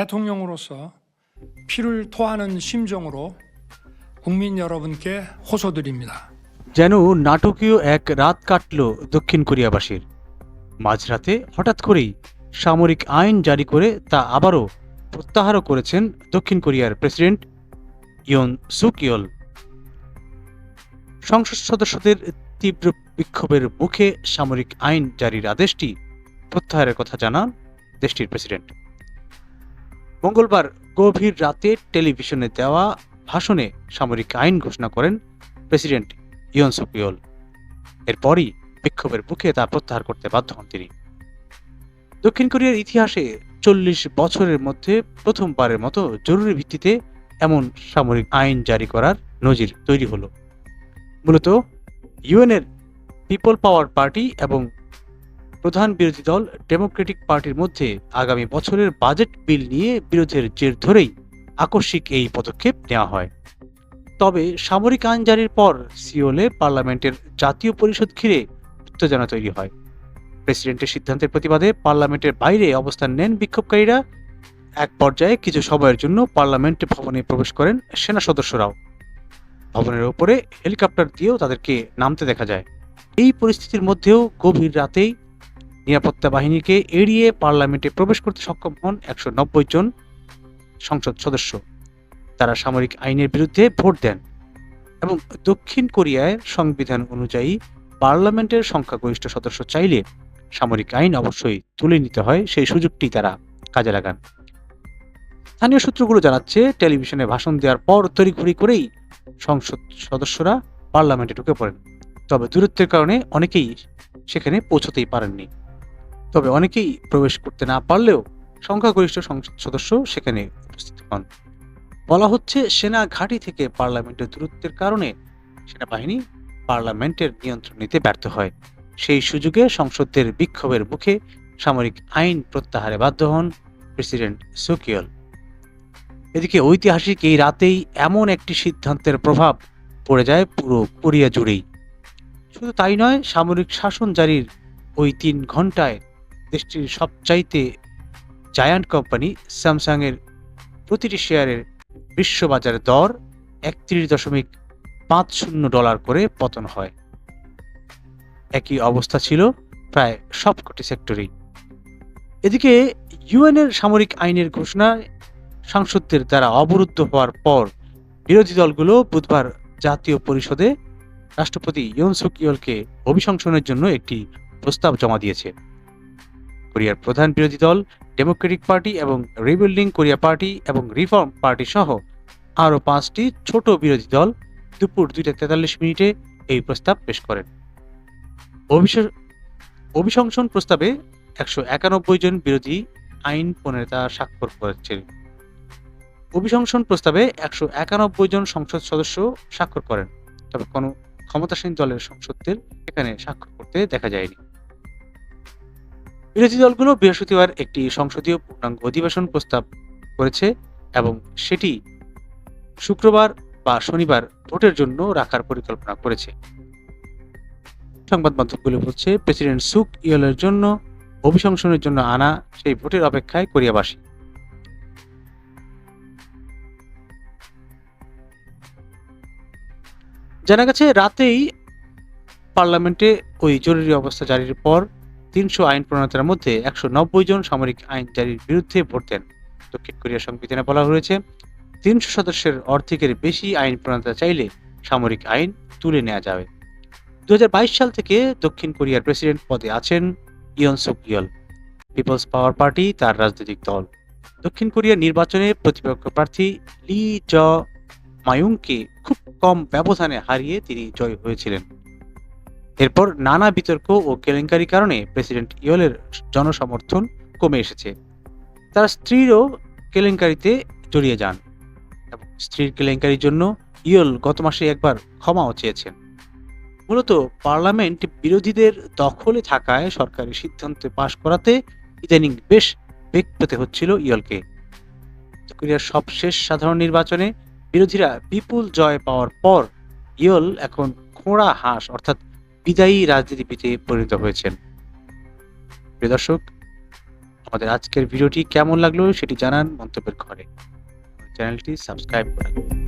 대통령으로서 피를 토하는 심정으로 국민 여러분께 호소드립니다. যেন নাটকীয় এক রাত কাটল দক্ষিণ কোরিয়াবাসীর। মাঝরাতে হঠাৎ করেই সামরিক আইন জারি করে তা আবারও প্রত্যাহারও করেছেন দক্ষিণ কোরিয়ার প্রেসিডেন্ট ইয়ন সুক ইয়ল। সংসদ সদস্যদের তীব্র বিক্ষোভের মুখে সামরিক আইন জারির আদেশটি প্রত্যাহারের কথা জানান দেশটির প্রেসিডেন্ট। মঙ্গলবার গভীর রাতে টেলিভিশনে দেওয়া ভাষণে সামরিক আইন ঘোষণা করেন প্রেসিডেন্ট ইয়ন সুক ইয়ল। এরপরই বিক্ষোভের মুখে তা প্রত্যাহার করতে বাধ্য হন তিনি। দক্ষিণ কোরিয়ার ইতিহাসে 40 বছরের মধ্যে প্রথমবারের মতো জরুরি ভিত্তিতে এমন সামরিক আইন জারি করার নজির তৈরি হলো। মূলত ইউএনের পিপল পাওয়ার পার্টি এবং প্রধান বিরোধী দল ডেমোক্রেটিক পার্টির মধ্যে আগামী বছরের বাজেট বিল নিয়ে বিরোধের জের ধরেই আকস্মিক এই পদক্ষেপ নেওয়া হয়। তবে সামরিক আইন জারির পর সিওলে পার্লামেন্টের জাতীয় পরিষদ ঘিরে উত্তেজনা তৈরি হয়। প্রেসিডেন্টের সিদ্ধান্তের প্রতিবাদে পার্লামেন্টের বাইরে অবস্থান নেন বিক্ষোভকারীরা। এক পর্যায়ে কিছু সময়ের জন্য পার্লামেন্ট ভবনে প্রবেশ করেন সেনা সদস্যরাও। ভবনের উপরে হেলিকপ্টার দিয়েও তাদেরকে নামতে দেখা যায়। এই পরিস্থিতির মধ্যেও গভীর রাতেই নিরাপত্তা বাহিনীকে এড়িয়ে পার্লামেন্টে প্রবেশ করতে সক্ষম হন 190 জন সংসদ সদস্য। তারা সামরিক আইনের বিরুদ্ধে ভোট দেন এবং দক্ষিণ কোরিয়ার সংবিধান অনুযায়ী পার্লামেন্টের সংখ্যাগরিষ্ঠ সদস্য চাইলে সামরিক আইন অবশ্যই তুলে নিতে হয়, সেই সুযোগটি তারা কাজে লাগান। স্থানীয় সূত্রগুলো জানাচ্ছে, টেলিভিশনে ভাষণ দেওয়ার পর তড়িঘড়ি করেই সংসদ সদস্যরা পার্লামেন্টে ঢুকে পড়েন। তবে দূরত্বের কারণে অনেকেই সেখানে পৌঁছতেই পারেননি। তবে অনেকেই প্রবেশ করতে না পারলেও সংখ্যাগরিষ্ঠ সংসদ সদস্য সেখানে উপস্থিত হন। বলা হচ্ছে, সেনা ঘাঁটি থেকে পার্লামেন্টের দূরত্বের কারণে সেনাবাহিনী পার্লামেন্টের নিয়ন্ত্রণ নিতে ব্যর্থ হয়। সেই সুযোগে সংসদের বিক্ষোভের মুখে সামরিক আইন প্রত্যাহারে বাধ্য হন প্রেসিডেন্ট সুক ইয়ল। এদিকে ঐতিহাসিক এই রাতেই এমন একটি সিদ্ধান্তের প্রভাব পড়ে যায় পুরো কোরিয়া জুড়েই। শুধু তাই নয়, সামরিক শাসন জারির ওই 3 ঘন্টায় দেশটির সবচাইতে জায়ান্ট কোম্পানি স্যামসাং এর প্রতিটি শেয়ারের বিশ্ববাজারের দর $31.50 করে পতন হয়। একই অবস্থা ছিল প্রায় সবকটি সেক্টরেই। এদিকে ইউএনের সামরিক আইনের ঘোষণায় সাংসদদের দ্বারা অবরুদ্ধ হওয়ার পর বিরোধী দলগুলো বুধবার জাতীয় পরিষদে রাষ্ট্রপতি ইয়ন সুক ইয়লকে অভিশংসনের জন্য একটি প্রস্তাব জমা দিয়েছে। কোরিয়ার প্রধান বিরোধী দল ডেমোক্রেটিক পার্টি এবং রিবিল্ডিং কোরিয়া পার্টি এবং রিফর্ম পার্টি সহ আরও 5টি ছোট বিরোধী দল দুপুর 2:43 এই প্রস্তাব পেশ করেন। অভিশংসন প্রস্তাবে 191 জন বিরোধী আইন প্রণেতা স্বাক্ষর করেছেন। অভিশংসন প্রস্তাবে 191 জন সংসদ সদস্য স্বাক্ষর করেন, তবে কোনো ক্ষমতাসীন দলের সংসদদের এখানে স্বাক্ষর করতে দেখা যায়নি। বিরোধী দলগুলো বৃহস্পতিবার একটি সংসদীয় পূর্ণাঙ্গ অধিবেশন প্রস্তাব করেছে এবং সেটি শুক্রবার বা শনিবার ভোটের জন্য রাখার পরিকল্পনা করেছে। সংবাদ মাধ্যমগুলো বলছে, প্রেসিডেন্ট সুক ইয়লের জন্য অভিশংসনের জন্য আনা সেই ভোটের অপেক্ষায় কোরিয়াবাসী। জানা গেছে, রাতেই পার্লামেন্টে ওই জরুরি অবস্থা জারির পর 300 আইন প্রণেতার মধ্যে 190 জন সামরিক আইন জারির বিরুদ্ধে ভোট দেন। দক্ষিণ কোরিয়ার সংবিধানে বলা হয়েছে, 300 সদস্যের অর্ধেকের বেশি আইন প্রণেতা চাইলে সামরিক আইন তুলে নেওয়া যাবে। 2022 সাল থেকে দক্ষিণ কোরিয়ার প্রেসিডেন্ট পদে আছেন ইয়ন সুক ইয়ল। পিপলস পাওয়ার পার্টি তার রাজনৈতিক দল। দক্ষিণ কোরিয়ার নির্বাচনে প্রতিপক্ষ প্রার্থী লি জ মায়ুংকে খুব কম ব্যবধানে হারিয়ে তিনি জয় হয়েছিলেন। এরপর নানা বিতর্ক ও কেলেঙ্কারির কারণে প্রেসিডেন্ট ইয়লের জনসমর্থন কমে এসেছে। তার স্ত্রীরও কেলেঙ্কারিতে জড়িয়ে যান এবং স্ত্রীর কেলেঙ্কারির জন্য ইয়ল গত মাসে একবার ক্ষমাও চেয়েছেন। মূলত পার্লামেন্ট বিরোধীদের দখলে থাকায় সরকারি সিদ্ধান্ত পাশ করাতে ইদানিং বেশ বেগ পেতে হচ্ছিল ইয়লকে। কোরিয়ার সবশেষ সাধারণ নির্বাচনে বিরোধীরা বিপুল জয় পাওয়ার পর ইয়ল এখন খোঁড়া হাঁস অর্থাৎ বিদায়ী রাজনীতিবিদে পরিণত হয়েছেন। প্রিয় দর্শক, আমাদের আজকের ভিডিওটি কেমন লাগলো সেটি জানান মন্তব্যের ঘরে। চ্যানেলটি সাবস্ক্রাইব করে রাখুন।